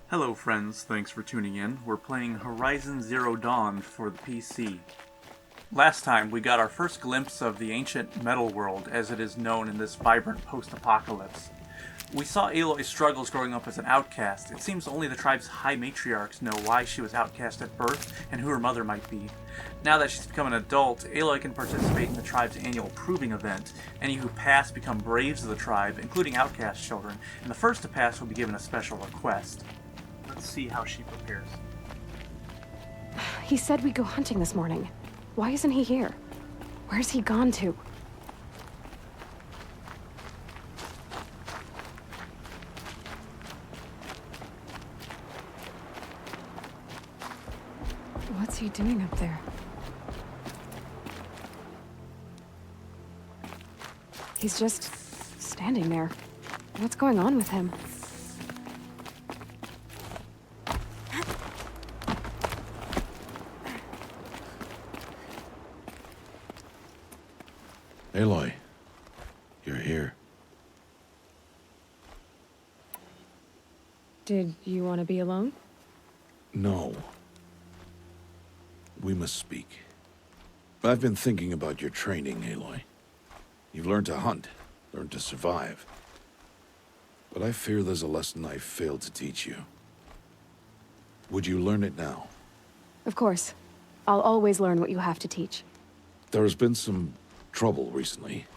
Hello friends, thanks for tuning in. We're playing Horizon Zero Dawn for the PC. Last time, we got our first glimpse of the ancient metal world as it is known in this vibrant post-apocalypse. We saw Aloy's struggles growing up as an outcast. It seems only the tribe's high matriarchs know why she was outcast at birth and who her mother might be. Now that she's become an adult, Aloy can participate in the tribe's annual proving event. Any who pass become braves of the tribe, including outcast children, and the first to pass will be given a special request. Let's see how she prepares. He said we'd go hunting this morning. Why isn't he here? Where's he gone to? What's he doing up there? He's just standing there. What's going on with him? Aloy, you're here. Did you want to be alone? No. We must speak. I've been thinking about your training, Aloy. You've learned to hunt, learned to survive. But I fear there's a lesson I failed to teach you. Would you learn it now? Of course. I'll always learn what you have to teach. There has been some trouble recently.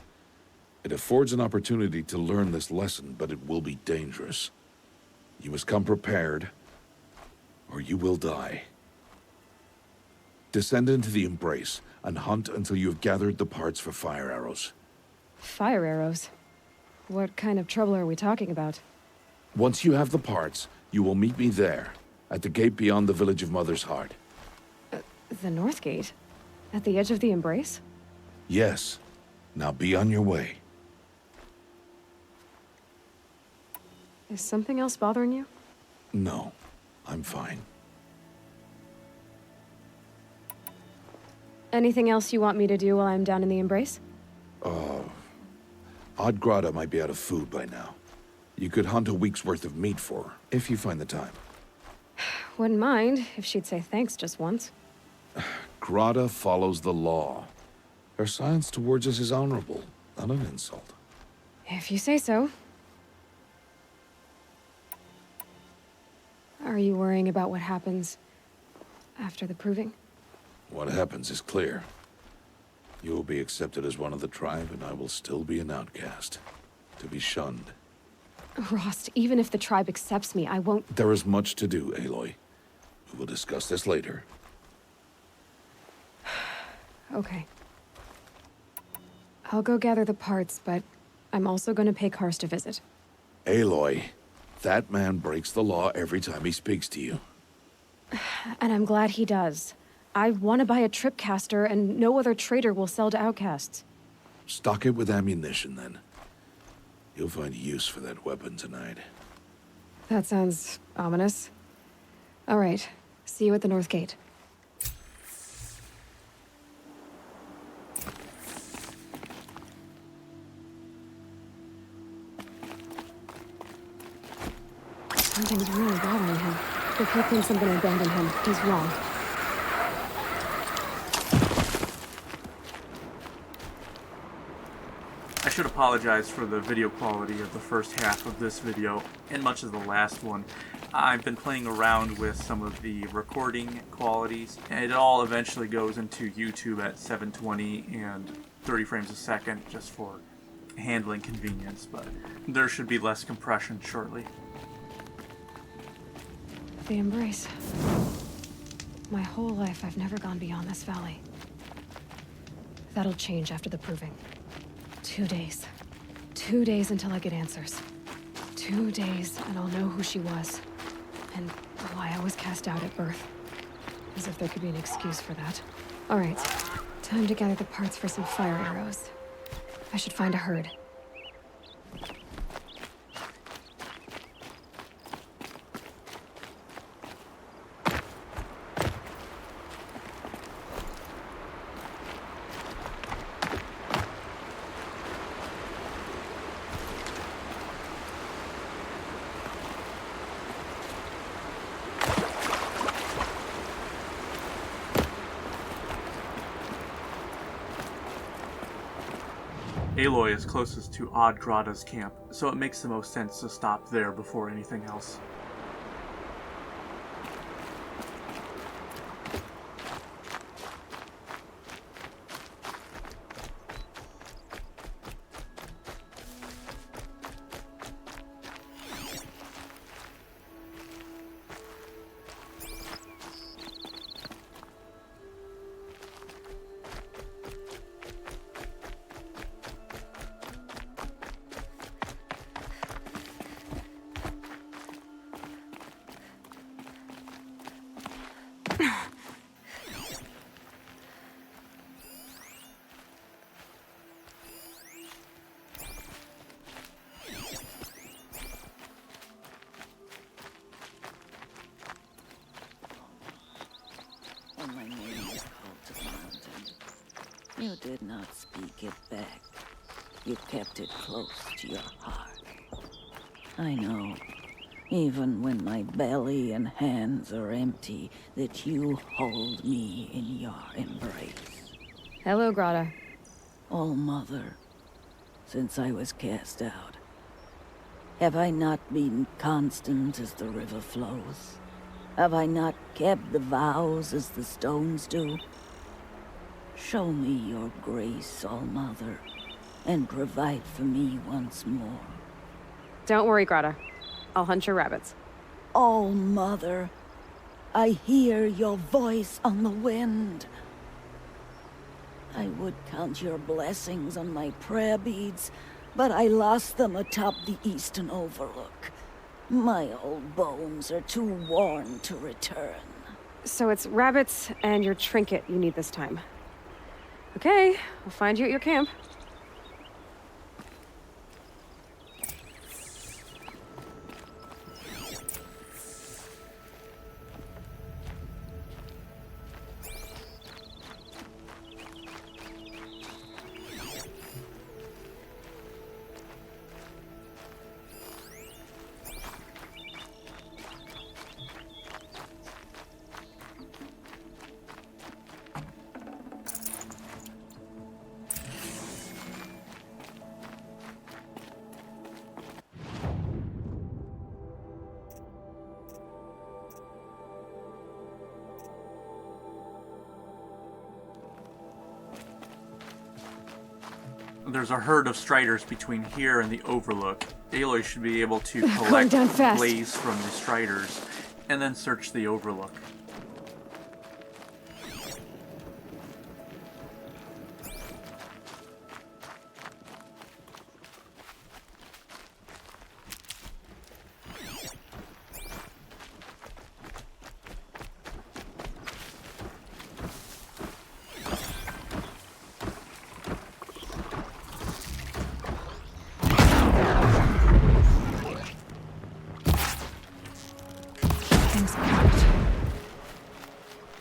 It affords an opportunity to learn this lesson, but it will be dangerous. You must come prepared, or you will die. Descend into the Embrace, and hunt until you have gathered the parts for fire arrows. Fire arrows? What kind of trouble are we talking about? Once you have the parts, you will meet me there, at the gate beyond the village of Mother's Heart. The North Gate? At the edge of the Embrace? Yes. Now be on your way. Is something else bothering you? No, I'm fine. Anything else you want me to do while I'm down in the Embrace? Oddgrada might be out of food by now. You could hunt a week's worth of meat for her, if you find the time. Wouldn't mind if she'd say thanks just once. Grada follows the law. Her silence towards us is honorable, not an insult. If you say so. Are you worrying about what happens after the proving? What happens is clear. You will be accepted as one of the tribe, and I will still be an outcast. To be shunned. Rost, even if the tribe accepts me, I won't— There is much to do, Aloy. We will discuss this later. Okay. I'll go gather the parts, but I'm also gonna pay Karst a visit. Aloy, that man breaks the law every time he speaks to you. And I'm glad he does. I want to buy a tripcaster, and no other trader will sell to outcasts. Stock it with ammunition, then. You'll find use for that weapon tonight. That sounds ominous. All right. See you at the North Gate. Something's really bothering him. If he thinks I'm gonna abandon him, he's wrong. I should apologize for the video quality of the first half of this video, and much of the last one. I've been playing around with some of the recording qualities, and it all eventually goes into YouTube at 720 and 30 frames a second, just for handling convenience, but there should be less compression shortly. The Embrace. My whole life, I've never gone beyond this valley. That'll change after the proving. 2 days. 2 days until I get answers. 2 days, and I'll know who she was. And why I was cast out at birth. As if there could be an excuse for that. All right. Time to gather the parts for some fire arrows. I should find a herd. Aloy is closest to Odd Grada's camp, so it makes the most sense to stop there before anything else. When my name was called to the mountain, you did not speak it back. You kept it close to your heart. I know, even when my belly and hands are empty, that you hold me in your embrace. Hello, Grata. Oh, Mother, since I was cast out, have I not been constant as the river flows? Have I not kept the vows as the stones do? Show me your grace, All-Mother, and provide for me once more. Don't worry, Grata. I'll hunt your rabbits. All-Mother, I hear your voice on the wind. I would count your blessings on my prayer beads, but I lost them atop the eastern overlook. My old bones are too worn to return. So it's rabbits and your trinket you need this time. Okay, I'll find you at your camp. There's a herd of striders between here and the Overlook. Aloy should be able to Going collect down fast. blaze from the striders and then search the Overlook.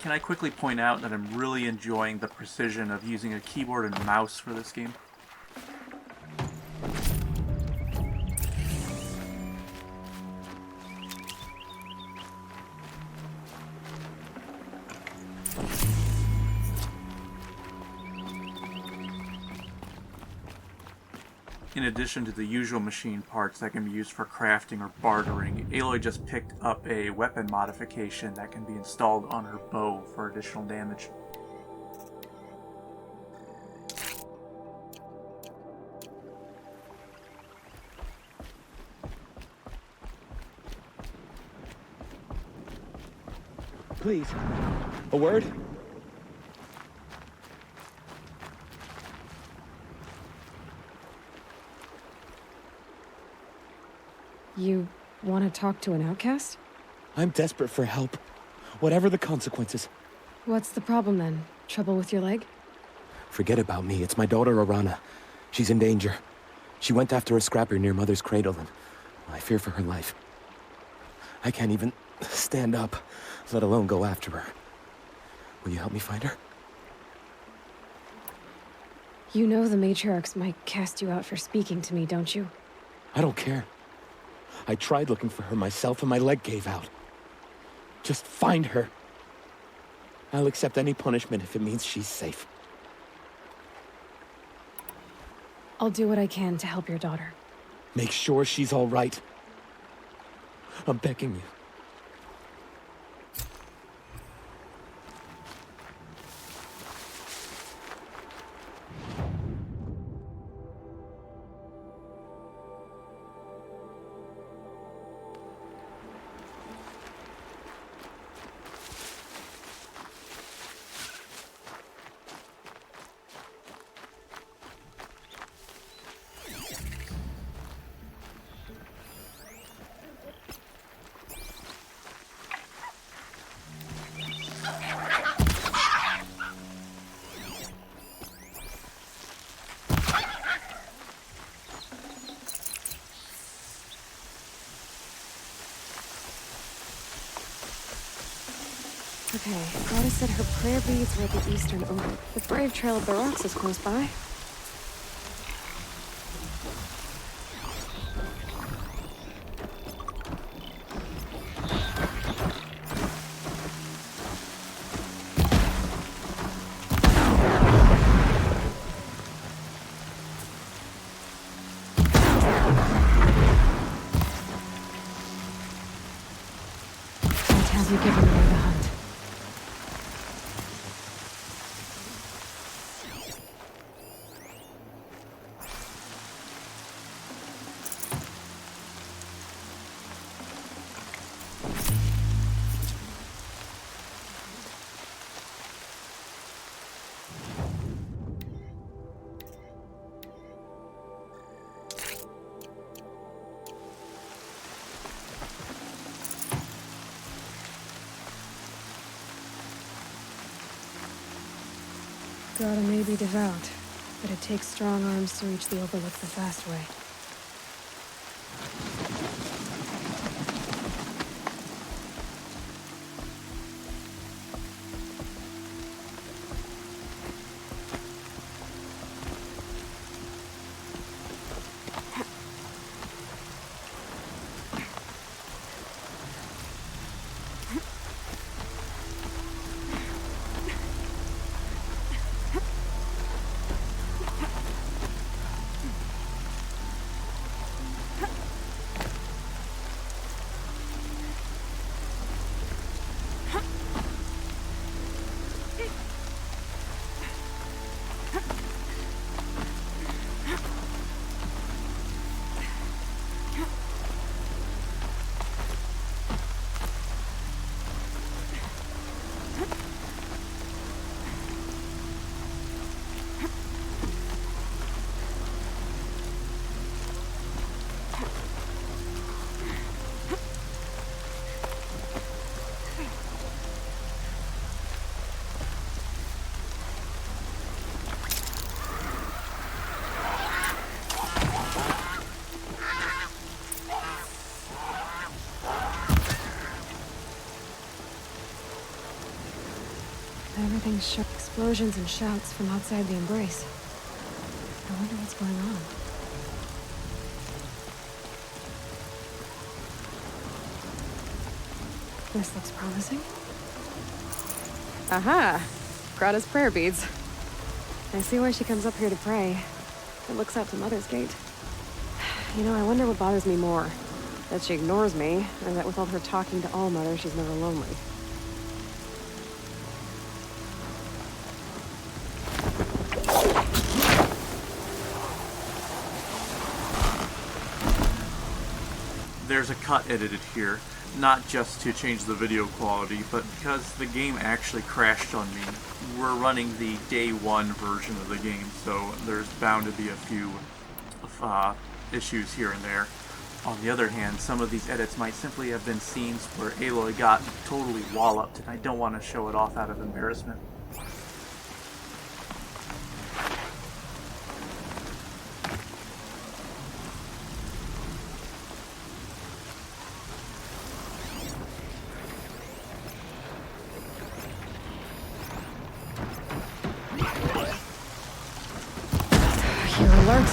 Can I quickly point out that I'm really enjoying the precision of using a keyboard and mouse for this game? In addition to the usual machine parts that can be used for crafting or bartering, Aloy just picked up a weapon modification that can be installed on her bow for additional damage. Please, a word? You want to talk to an outcast? I'm desperate for help. Whatever the consequences. What's the problem then? Trouble with your leg? Forget about me. It's my daughter, Arana. She's in danger. She went after a scrapper near Mother's cradle, and I fear for her life. I can't even stand up, let alone go after her. Will you help me find her? You know the matriarchs might cast you out for speaking to me, don't you? I don't care. I tried looking for her myself, and my leg gave out. Just find her. I'll accept any punishment if it means she's safe. I'll do what I can to help your daughter. Make sure she's all right. I'm begging you. Okay, Goddess said her prayer beads were at the eastern oval. The Brave Trail of the Rocks is close by. What have you given away the hunt? Gotta may be devout, but it takes strong arms to reach the Overlook the fast way. Everything's shook. Explosions and shouts from outside the embrace. I wonder what's going on. This looks promising. Aha! Grata's prayer beads. I see why she comes up here to pray. It looks out to Mother's Gate. You know, I wonder what bothers me more. That she ignores me, or that with all her talking to All Mother, she's never lonely. There's a cut edited here, not just to change the video quality, but because the game actually crashed on me. We're running the day one version of the game, so there's bound to be a few issues here and there. On the other hand, some of these edits might simply have been scenes where Aloy got totally walloped, and I don't want to show it off out of embarrassment. You're alert.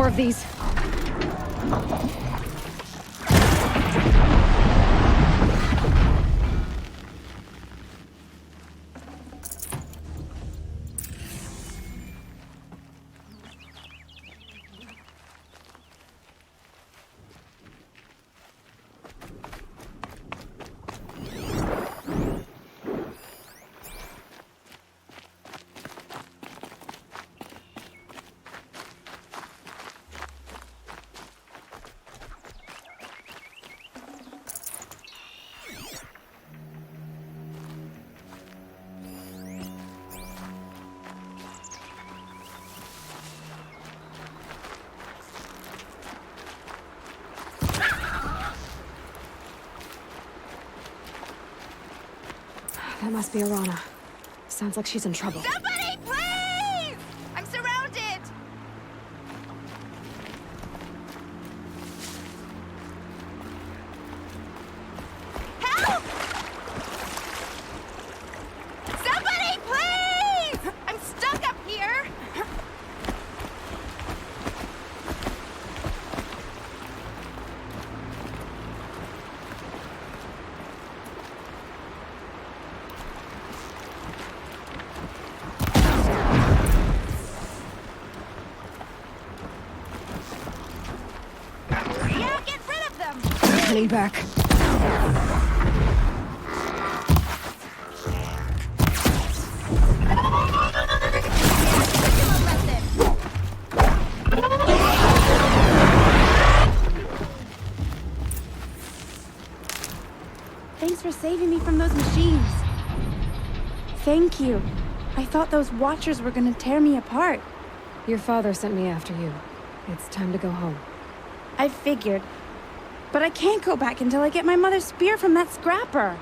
more of these. That must be Arana. Sounds like she's in trouble. Somebody, please! I'm surrounded! Help! Somebody, please! I'm stuck up here! Yeah, get rid of them! Coming back. Regular method. Thanks for saving me from those machines. Thank you. I thought those Watchers were gonna tear me apart. Your father sent me after you. It's time to go home. I figured. But I can't go back until I get my mother's spear from that scrapper.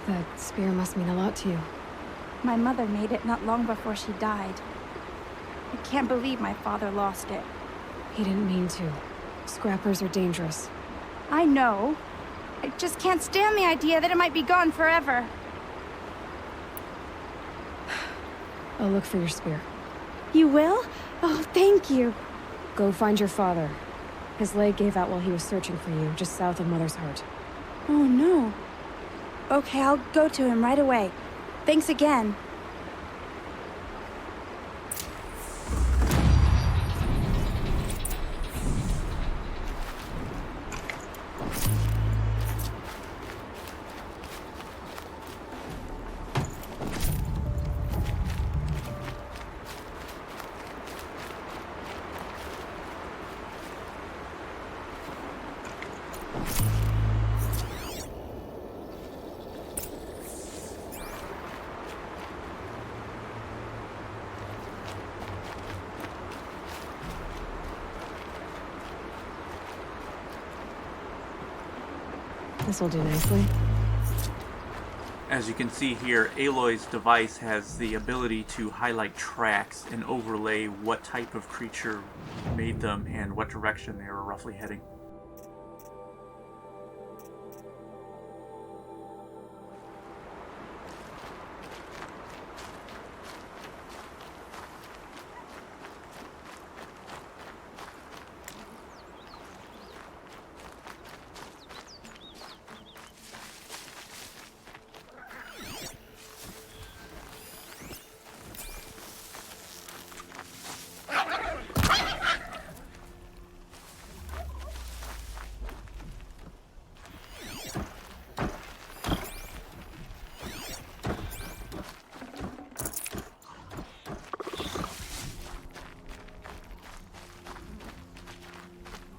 That spear must mean a lot to you. My mother made it not long before she died. I can't believe my father lost it. He didn't mean to. Scrappers are dangerous. I know. I just can't stand the idea that it might be gone forever. I'll look for your spear. You will? Oh, thank you. Go find your father. His leg gave out while he was searching for you, just south of Mother's Heart. Oh, no. Okay, I'll go to him right away. Thanks again. This'll do nicely. As you can see here, Aloy's device has the ability to highlight tracks and overlay what type of creature made them and what direction they were roughly heading.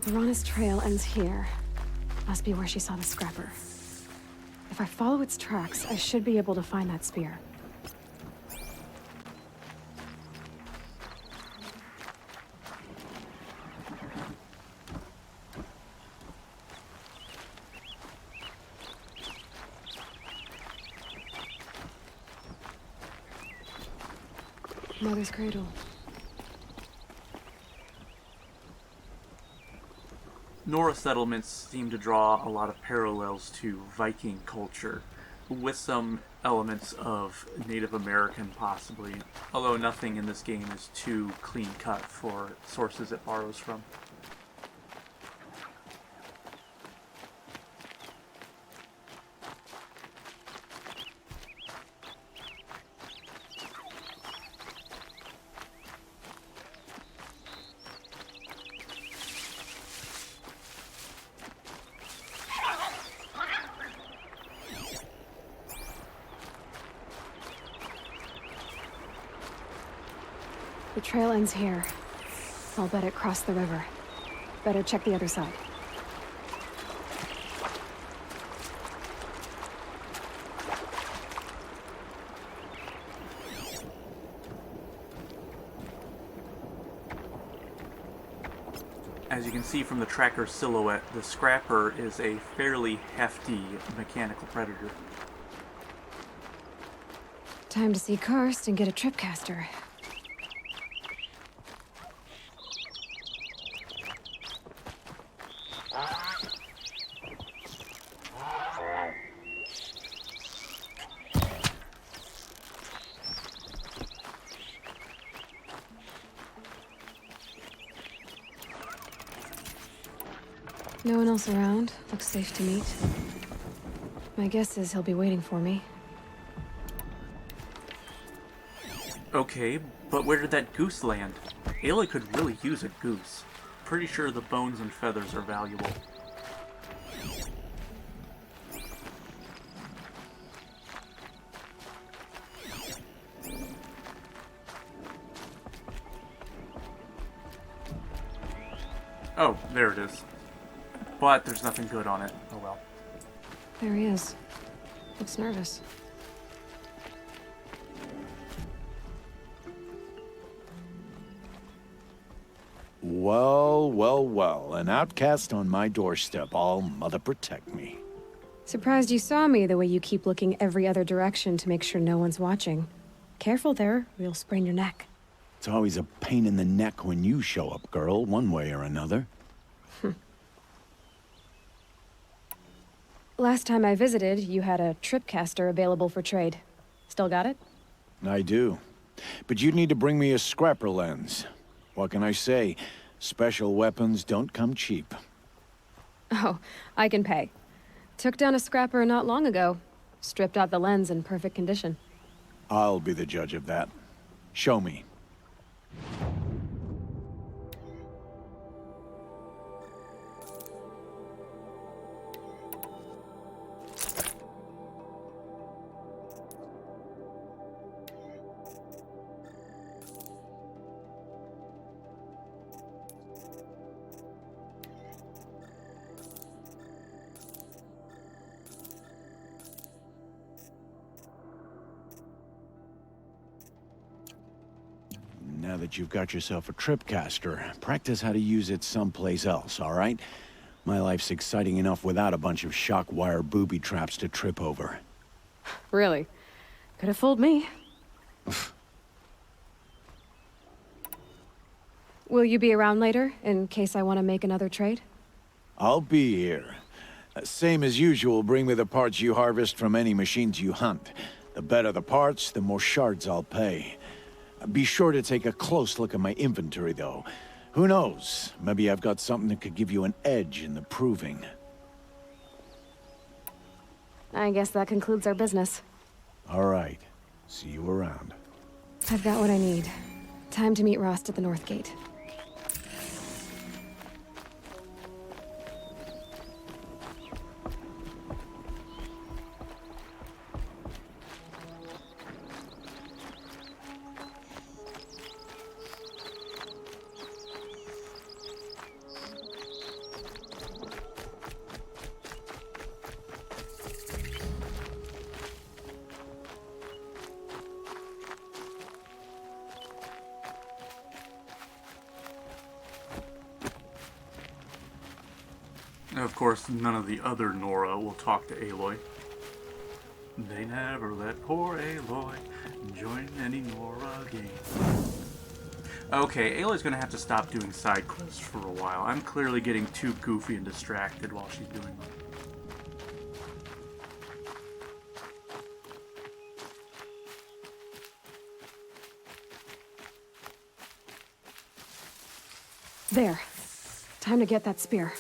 Arana's trail ends here. Must be where she saw the scrapper. If I follow its tracks, I should be able to find that spear. Mother's cradle. Nora settlements seem to draw a lot of parallels to Viking culture. with some elements of Native American, possibly. Although nothing in this game is too clean cut for sources it borrows from. The trail ends here. I'll bet it crossed the river. Better check the other side. As you can see from the tracker's silhouette, the Scrapper is a fairly hefty mechanical predator. Time to see Karst and get a tripcaster. No one else around. Looks safe to meet. My guess is he'll be waiting for me. Okay, but where did that goose land? Aloy could really use a goose. Pretty sure the bones and feathers are valuable. Oh, there it is. But there's nothing good on it. Oh well. There he is. Looks nervous. Well, well, well. An outcast on my doorstep. All mother protect me. Surprised you saw me the way you keep looking every other direction to make sure no one's watching. Careful there, or you'll sprain your neck. It's always a pain in the neck when you show up, girl, one way or another. Last time I visited, you had a tripcaster available for trade. Still got it? I do. But you'd need to bring me a scrapper lens. What can I say? Special weapons don't come cheap. Oh, I can pay. Took down a scrapper not long ago. Stripped out the lens in perfect condition. I'll be the judge of that. Show me. Now that you've got yourself a tripcaster, practice how to use it someplace else, all right? My life's exciting enough without a bunch of shock wire booby traps to trip over. Really? Could have fooled me. Will you be around later, in case I want to make another trade? I'll be here. Same as usual, bring me the parts you harvest from any machines you hunt. The better the parts, the more shards I'll pay. Be sure to take a close look at my inventory, though. Who knows? Maybe I've got something that could give you an edge in the proving. I guess that concludes our business. All right. See you around. I've got what I need. Time to meet Rost at the North Gate. Of course, none of the other Nora will talk to Aloy. They never let poor Aloy join any Nora game. Okay, Aloy's gonna have to stop doing side quests for a while. I'm clearly getting too goofy and distracted while she's doing them. There. Time to get that spear.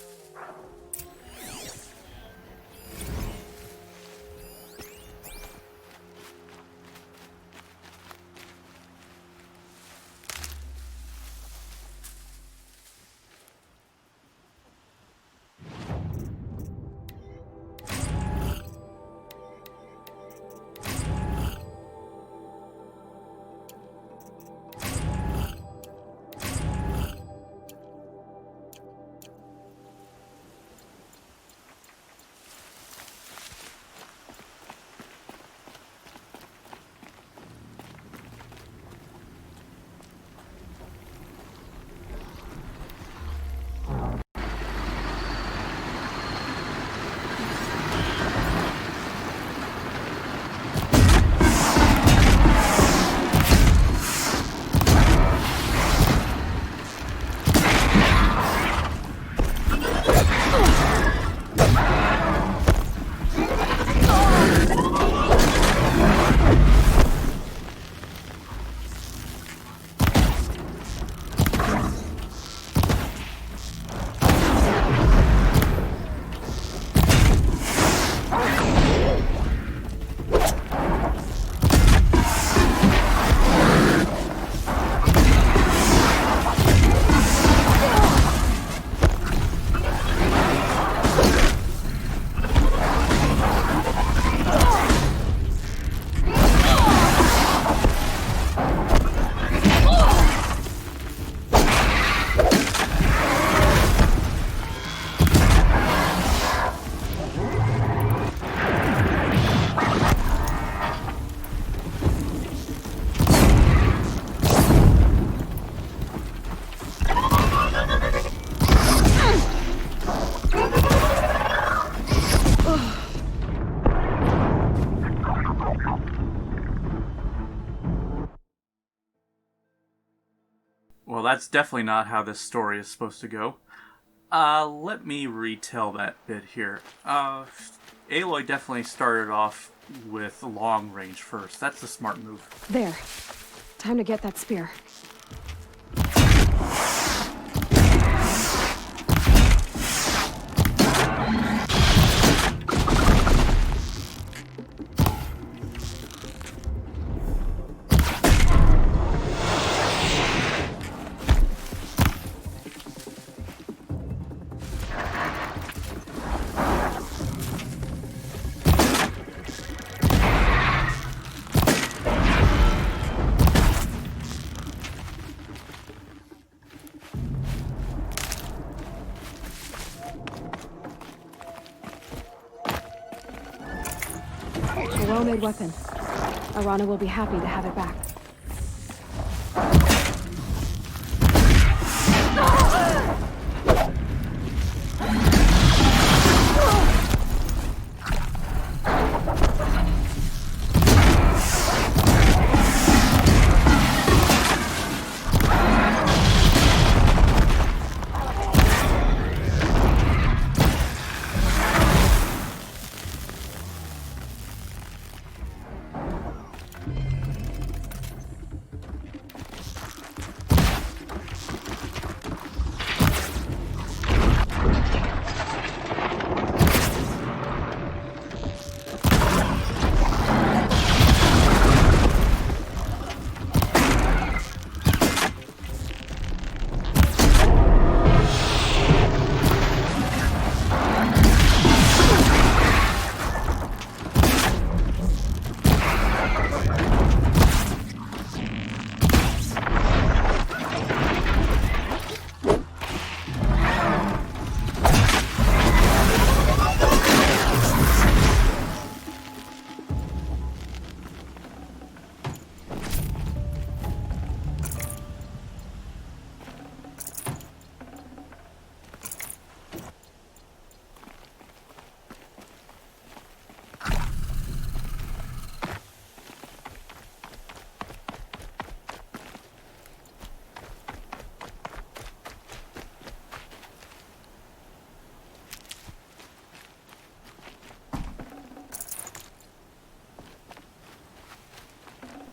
Well, that's definitely not how this story is supposed to go. Let me retell that bit here. Aloy definitely started off with long range first. That's the smart move. There. Time to get that spear. A well-made weapon. Arana will be happy to have it back.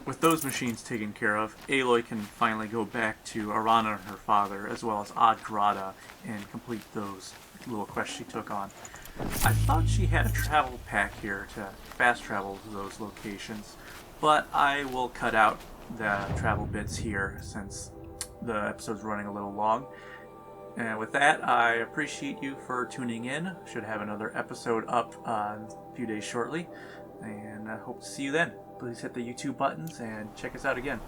with those machines taken care of, Aloy can finally go back to Arana and her father, as well as Ad Grada, and complete those little quests she took on. I thought she had a travel pack here to fast travel to those locations, but I will cut out the travel bits here since the episode's running a little long. And with that, I appreciate you for tuning in. Should have another episode up a few days shortly, and I hope to see you then. Please hit the YouTube buttons and check us out again.